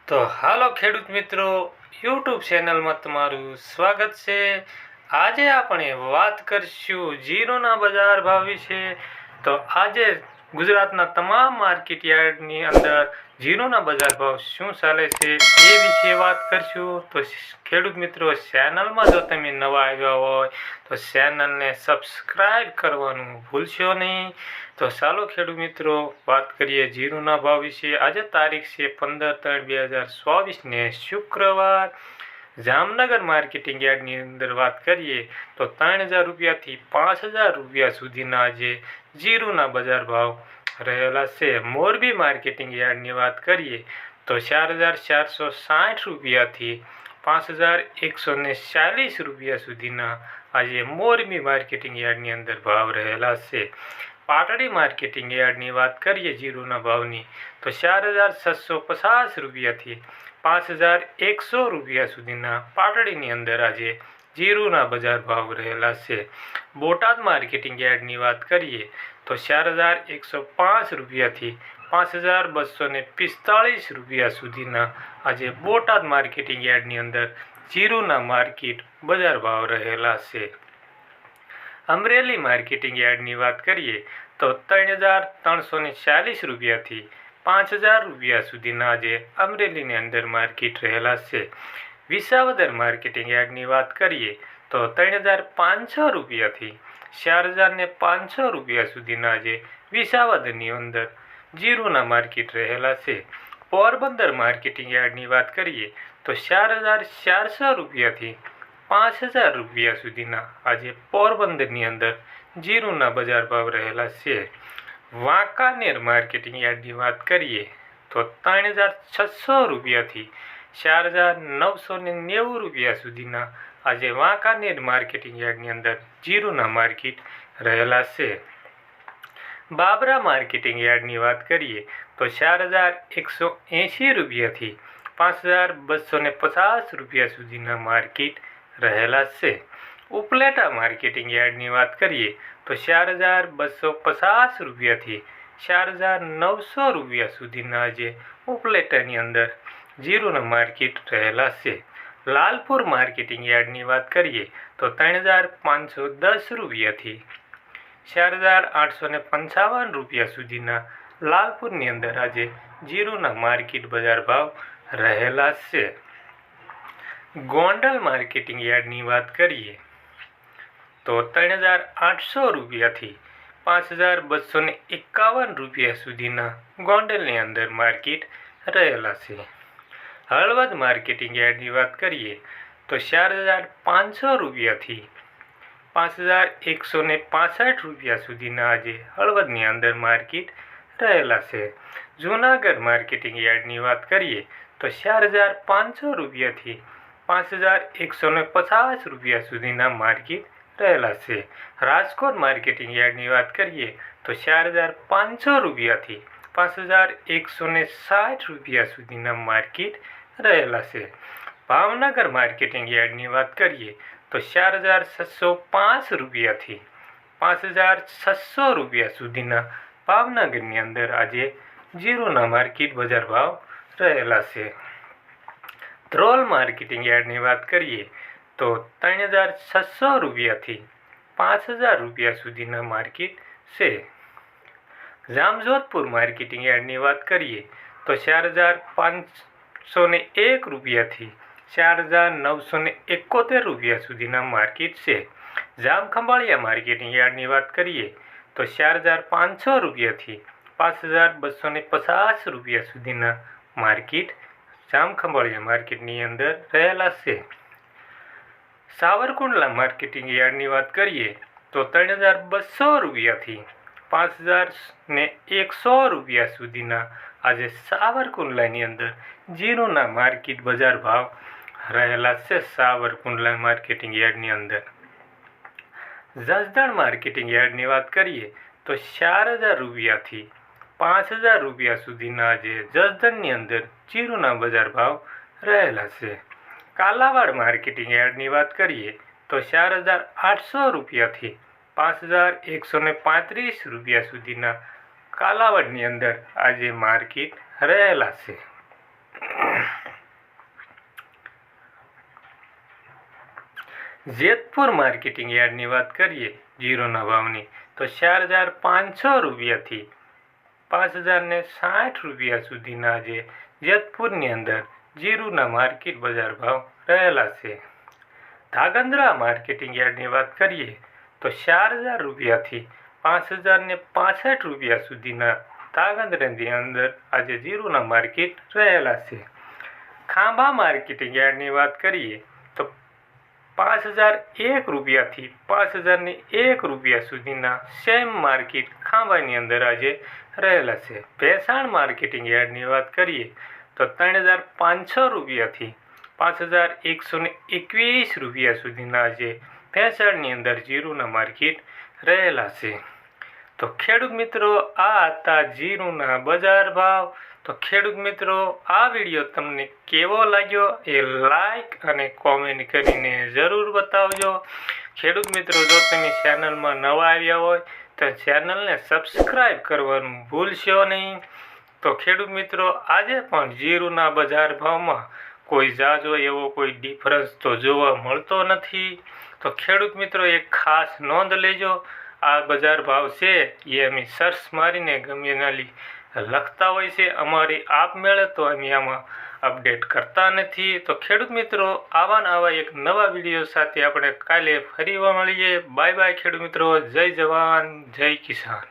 તો હાલો ખેડૂત મિત્રો, યુટ્યુબ ચેનલમાં તમારું સ્વાગત છે। આજે આપણે વાત કરશું જીરુના બજાર ભાવ વિશે। તો આજે ગુજરાતના તમામ માર્કેટ યાર્ડની અંદર જીરુના બજાર ભાવ શું ચાલે છે એ વિશે વાત કરશું। તો ખેડૂત મિત્રો, ચેનલમાં જો તમે નવા આવ્યા હોય તો ચેનલને સબસ્ક્રાઈબ કરવાનું ભૂલશો નહીં। તો ચાલો ખેડૂત મિત્રો, વાત કરીએ જીરુના ભાવ વિશે। આજે તારીખ છે 15/3/2024 ને શુક્રવાર। જામનગર માર્કેટિંગ યાર્ડની અંદર વાત કરીએ તો 3000 રૂપિયાથી 5000 રૂપિયા સુધીના આજે જીરુના બજાર ભાવ રહેલા છે। મોરબી માર્કેટિંગ યાર્ડની વાત કરીએ તો 4460 રૂપિયાથી 5140 રૂપિયા સુધીના આજે મોરબી માર્કેટિંગ યાર્ડની અંદર ભાવ રહેલા છે। પાટડી માર્કેટિંગ યાર્ડની વાત કરીએ જીરુના ભાવની તો 4650 રૂપિયાથી 5100 રૂપિયા સુધીના પાટડીની અંદર આજે જીરુના બજાર ભાવ રહેલા છે। બોટાદ માર્કેટિંગ યાર્ડની વાત કરીએ તો 4105 રૂપિયાથી 5245 રૂપિયા સુધીના આજે બોટાદ માર્કેટિંગ યાર્ડની અંદર જીરુના માર્કેટ બજાર ભાવ રહેલા છે। અમરેલી માર્કેટિંગ યાર્ડની વાત કરીએ તો 3340 રૂપિયાથી 5000 રૂપિયા સુધીના આજે અમરેલીની અંદર માર્કેટ રહેલા છે। વિસાવદર માર્કેટિંગ યાર્ડની વાત કરીએ તો 3500 રૂપિયાથી 4500 રૂપિયા સુધીના આજે વિસાવદરની અંદર જીરુના માર્કેટ રહેલા છે। પોરબંદર માર્કેટિંગ યાર્ડની વાત કરીએ તો 4400 રૂપિયાથી 5000 રૂપિયા સુધીના આજે પોરબંદરની અંદર જીરુના બજાર ભાવ રહેલા છે। વાંકાનેર માર્કેટિંગ યાર્ડની વાત કરીએ તો 3600 રૂપિયાથી 4990 રૂપિયા સુધીના આજે વાંકાનેર માર્કેટિંગ યાર્ડની અંદર જીરુના માર્કેટ રહેલા છે। બાબરા માર્કેટિંગ યાર્ડની વાત કરીએ તો 4180 રૂપિયાથી 5250 રૂપિયા સુધીના માર્કેટ રહેલા છે। ઉપલેટા માર્કેટિંગ યાર્ડની વાત કરીએ તો 4250 રૂપિયાથી 4900 રૂપિયા સુધીના આજે ઉપલેટાની અંદર જીરુના માર્કેટ રહેલા છે। લાલપુર માર્કેટિંગ યાર્ડની વાત કરીએ તો 3510 રૂપિયાથી 4855 રૂપિયા સુધીના લાલપુરની અંદર આજે જીરુના માર્કેટ બજાર ભાવ રહેલા છે। ગોંડલ માર્કેટિંગ યાર્ડની વાત કરીએ તો 3800 રૂપિયાથી 5251 રૂપિયા સુધીના ગોંડલની અંદર માર્કેટ રહેલા છે। હળવદ માર્કેટિંગ યાર્ડની વાત કરીએ તો 4500 રૂપિયાથી 5165 રૂપિયા સુધીના આજે હળવદની અંદર માર્કેટ રહેલા છે। જૂનાગઢ માર્કેટિંગ યાર્ડની વાત કરીએ તો 4500 રૂપિયાથી 5150 રૂપિયા સુધીના માર્કેટ રહેલા છે। રાજકોટ માર્કેટિંગ યાર્ડની વાત કરીએ તો 4500 રૂપિયાથી 5160 રૂપિયા સુધીના માર્કેટ રહેલા છે। ભાવનગર માર્કેટિંગ યાર્ડની વાત કરીએ તો 4605 રૂપિયાથી 5600 રૂપિયા સુધીના ભાવનગરની અંદર આજે જીરુના માર્કેટ બજાર ભાવ રહેલા છે। ધ્રોલ માર્કેટિંગ યાર્ડની વાત કરીએ તો 3600 રૂપિયાથી 5000 રૂપિયા સુધીના માર્કેટ છે। જામજોધપુર માર્કેટિંગ યાર્ડની વાત કરીએ તો 4501 રૂપિયાથી 4971 રૂપિયા સુધીના માર્કેટ છે। જામખંભાળિયા માર્કેટિંગ યાર્ડની વાત કરીએ તો 4500 રૂપિયાથી 5250 રૂપિયા સુધીના માર્કેટ જામખંભાળિયા માર્કેટની અંદર રહેલા છે। સાવરકુંડલા માર્કેટિંગ યાર્ડની વાત કરીએ તો 3200 રૂપિયાથી 5100 રૂપિયા સુધીના આજે સાવરકુંડલાની અંદર જીરુના માર્કેટ બજાર ભાવ રહેલા છે। સાવરકુંડલા માર્કેટિંગ યાર્ડની અંદર જસદણ માર્કેટિંગ યાર્ડની વાત કરીએ તો 4000 રૂપિયાથી 5000 રૂપિયા સુધીના આજે જસદણની અંદર જીરુના બજાર ભાવ રહેલા છે। કાલાવાડ માર્કેટિંગ યાર્ડની વાત કરીએ તો 4800 રૂપિયાથી 5135 રૂપિયા સુધીના કાલાવાડની અંદર આજે માર્કેટ રહેલા છે। જેતપુર માર્કેટિંગ યાર્ડની વાત કરીએ જીરુના ભાવની તો 4,500 રૂપિયાથી 5,060 રૂપિયા સુધીના આજે જેતપુરની અંદર જીરુના માર્કેટ બજાર ભાવ રહેલા છે. ધાંગધ્રા માર્કેટિંગ યાર્ડની વાત કરીએ તો 4,000 રૂપિયાથી 5,065 રૂપિયા સુધીના ધાંગધ્રાની અંદર આજે જીરુના માર્કેટ રહેલા છે. ખાંભા માર્કેટિંગ યાર્ડની વાત કરીએ તો 5,001 રૂપિયાથી 5,001 રૂપિયા સુધીના સેમ માર્કેટ ખાંભાની અંદર આજે રહેલા છે. ભેસાણ માર્કેટિંગ યાર્ડની વાત કરીએ તો 3,500 રૂપિયાથી 5,121 રૂપિયા સુધીના આજે ભેસાણની અંદર જીરુના માર્કેટ રહેલા છે. તો ખેડૂત મિત્રો, આ હતા જીરુના બજાર ભાવ. તો ખેડૂત મિત્રો, આ વિડીયો તમને કેવો લાગ્યો એ લાઈક અને કોમેન્ટ કરીને જરૂર બતાવજો. ખેડૂત મિત્રો, જો તમે ચેનલમાં નવા આવ્યા હોય તો ચેનલને સબસ્ક્રાઈબ કરવાનું ભૂલશો નહીં. તો ખેડૂત મિત્રો, આજે પણ જીરુના બજાર ભાવમાં કોઈ ઝાઝો એવો કોઈ ડિફરન્સ તો જોવા મળતો નથી. તો ખેડૂત મિત્રો, એક ખાસ નોંધ લેજો, આ બજાર ભાવ છે એ અમે સર્ચ મારીને ગમે નાલી લખતા હોય છે. અમારી આપમેળે તો અમે આમાં અપડેટ કરતા નથી. તો ખેડૂત મિત્રો, આવા એક નવા વિડીયો સાથે આપણે કાલે ફરી મળીએ. બાય બાય ખેડૂત મિત્રો. જય જવાન, જય કિસાન.